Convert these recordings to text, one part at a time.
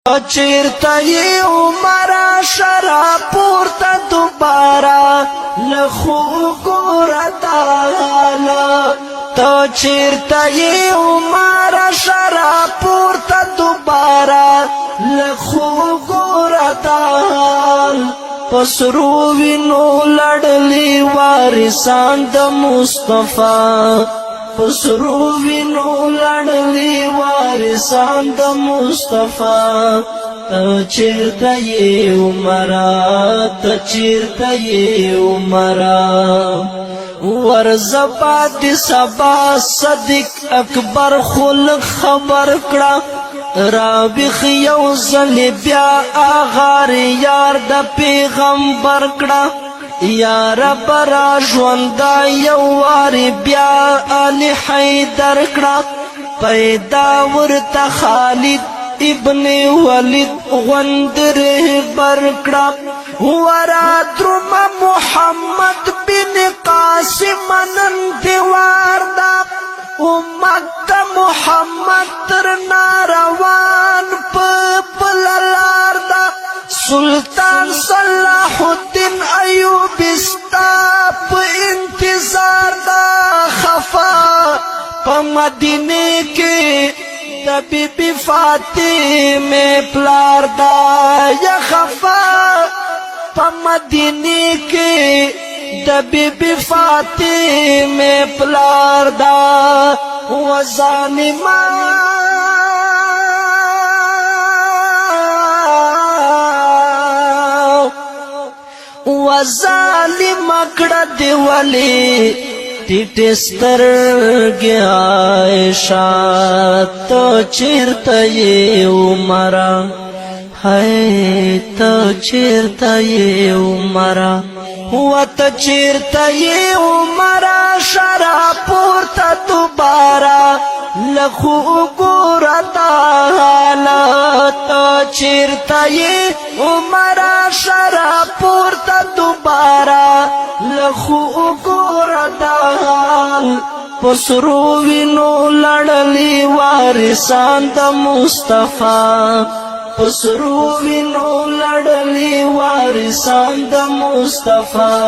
چیرته یې عمره شراب پورته دوباره له خوږو تعالی ته چیرته یې عمره شراب پورته دوباره له خوږو تعالی په سرو وینو لړلي وارثان د مصطفی په سرو وینو لړلي وارثان د مصطفی ته چیرته یې عمره ته چیرته یې عمره ورځه پاتې سبا صدیق اکبر خلق خبر کړه رابخ یو ځل بیا اغار یار د پیغمبر کړه یا رب را ژوندا یو وار بیا آل حیدر کړه پیدا ورته خالد ابن ولید غوند رهبر کړه ورا درم محمد بن قاسم نن دیوار دا مکه محمد تر ناروان پللار دا سلطان صلاح الدین ایوب استا په انتظار دا خفا په مدینه کې د بی بی فاطمه پلار دا یا خفا په مدینه کې د بی بی فاطمه پلار دا و ظالمان و ظالم کړه دی ولی ټیټ سترګې عائشہ ته چیرته یې عمره هی ته چیرته یې عمره و ته چیرته یې عمره شراب پورته دوباره له خوږو تعالی ته چیرته یې عمره شراب پورته دوباره له خوږو تعالی په سرو وینو لړلي وارثان د مصطفی په سرو وینو لړلي وارثان د مصطفی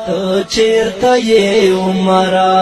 ته چیرته یې عمره